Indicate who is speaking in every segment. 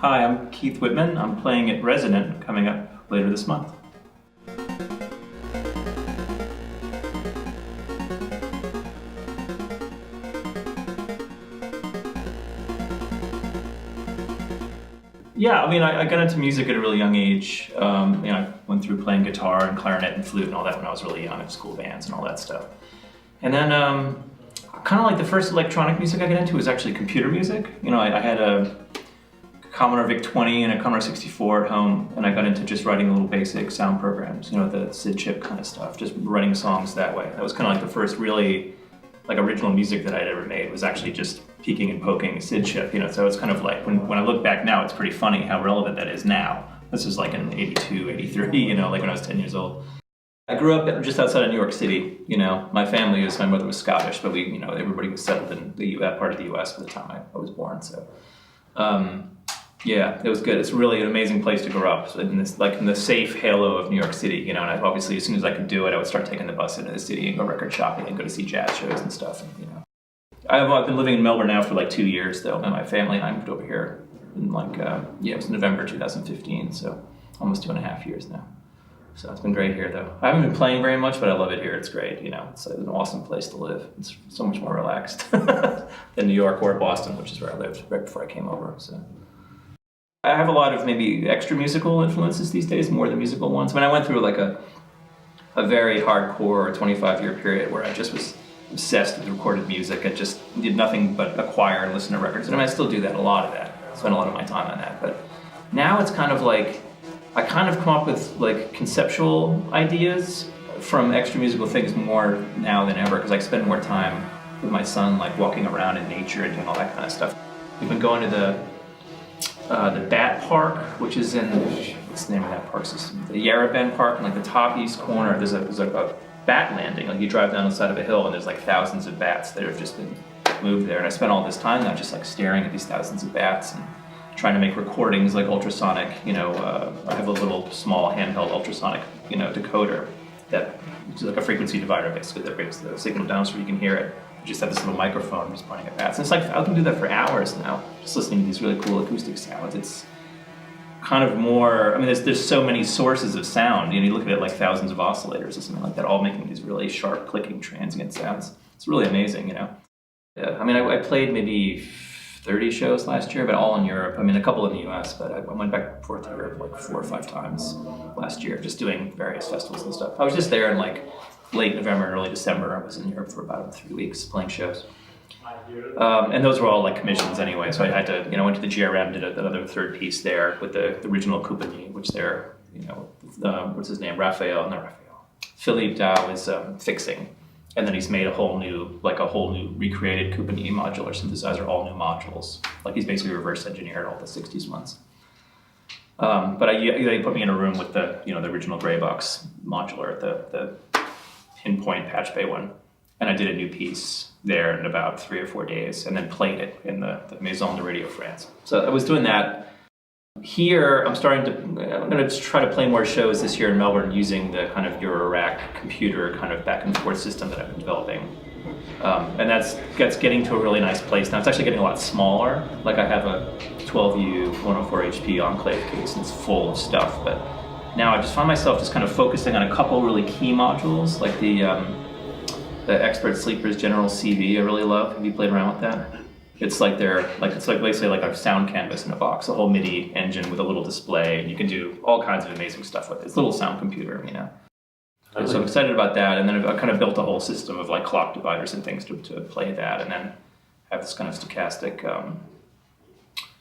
Speaker 1: Hi, I'm Keith Whitman. I'm playing at Resonant coming up later this month. Yeah, I mean, I got into music at a really young age. I went through playing guitar and clarinet and flute and all that when I was really young at school bands and all that stuff. And then kind of like the first electronic music I got into was actually computer music. I had a Commodore VIC-20 and a Commodore 64 at home, and I got into just writing little basic sound programs, the SID chip kind of stuff, just writing songs that way. That was kind of like the first really original music that I'd ever made, was actually just peeking and poking a SID chip, so it's kind of like, when I look back now, it's pretty funny how relevant that is now. This was like in 82, 83, like when I was 10 years old. I grew up just outside of New York City, my mother was Scottish, but everybody was settled in that part of the US by the time I was born, so. Yeah, it was good. It's really an amazing place to grow up, in the safe halo of New York City, and I obviously, as soon as I could do it, I would start taking the bus into the city and go record shopping and go to see jazz shows and stuff, I've been living in Melbourne now for 2 years, though, and my family and I moved over here in it was November 2015, so almost 2.5 years now. So it's been great here, though. I haven't been playing very much, but I love it here. It's great, It's an awesome place to live. It's so much more relaxed than New York or Boston, which is where I lived right before I came over, so. I have a lot of maybe extra musical influences these days, more than musical ones. I went through a very hardcore 25-year period where I just was obsessed with recorded music. I just did nothing but acquire and listen to records. And I still do that, a lot of that. I spend a lot of my time on that. But now it's kind of like, I kind of come up with conceptual ideas from extra musical things more now than ever, because I spend more time with my son, walking around in nature and doing all that kind of stuff. We've been going to the Bat Park, which is in, what's the name of that park system? The Yarra Bend Park, in the top east corner. There's a bat landing. You drive down the side of a hill and there's thousands of bats that have just been moved there. And I spent all this time now just staring at these thousands of bats and trying to make recordings ultrasonic. I have a little small handheld ultrasonic, decoder which is a frequency divider basically that breaks the signal down so you can hear it. Just have this little microphone just pointing at bats. And it's I can do that for hours now, just listening to these really cool acoustic sounds. It's kind of more, there's so many sources of sound. You look at it thousands of oscillators or something like that, all making these really sharp, clicking, transient sounds. It's really amazing, Yeah, I played maybe 30 shows last year, but all in Europe. A couple in the US, but I went back and forth to Europe 4 or 5 times last year, just doing various festivals and stuff. I was just there in late November and early December. I was in Europe for about 3 weeks playing shows. And those were all commissions anyway, so I had to, went to the GRM, did another third piece there with the original Coupagny, which they're, what's his name, Philippe Dow is fixing. And then he's made a whole new recreated Coupagny modular synthesizer, all new modules. He's basically reverse engineered all the 60s ones. But they put me in a room with the original gray box modular, the pinpoint patch bay one, and I did a new piece there in about 3 or 4 days, and then played it in the Maison de Radio France. So I was doing that. Here, I'm going to try to play more shows this year in Melbourne using the kind of Eurorack computer kind of back and forth system that I've been developing. And that's getting to a really nice place now. It's actually getting a lot smaller. I have a 12U 104 HP Enclave case, and it's full of stuff, but now I just find myself just kind of focusing on a couple really key modules, like the Expert Sleepers General CV I really love. Have you played around with that? It's basically a sound canvas in a box, a whole MIDI engine with a little display, and you can do all kinds of amazing stuff with it. It's a little sound computer, So I'm excited about that, and then I've kind of built a whole system of clock dividers and things to play that, and then have this kind of stochastic,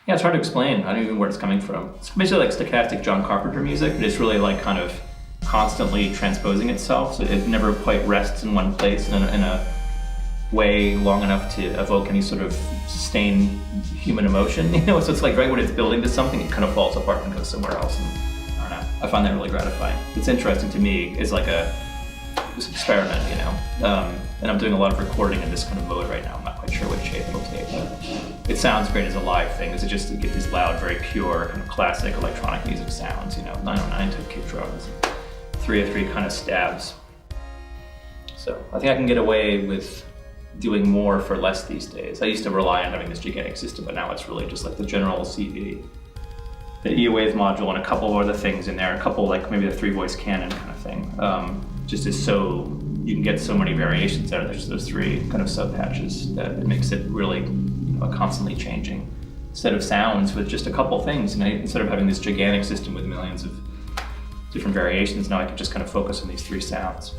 Speaker 1: it's hard to explain. I don't even know where it's coming from. It's basically stochastic John Carpenter music, but it's really kind of constantly transposing itself, so it never quite rests in one place in a way long enough to evoke any sort of sustained human emotion, So it's right when it's building to something, it kind of falls apart and goes somewhere else. And I don't know. I find that really gratifying. It's interesting to me. It's this experiment, And I'm doing a lot of recording in this kind of mode right now. I'm not quite sure what shape it'll take, but it sounds great as a live thing. Is it just to get these loud, very pure, kind of classic electronic music sounds, 909 type kick drums, 303 kind of stabs. So I think I can get away with doing more for less these days. I used to rely on having this gigantic system, but now it's really just the general CV the E-Wave module and a couple of other things in there, a couple like maybe the 3-voice canon kind of thing. Just is so, you can get so many variations out of those 3 kind of sub patches that it makes it really, you know, a constantly changing set of sounds with just a couple things. And instead of having this gigantic system with millions of different variations, now I can just kind of focus on these 3 sounds.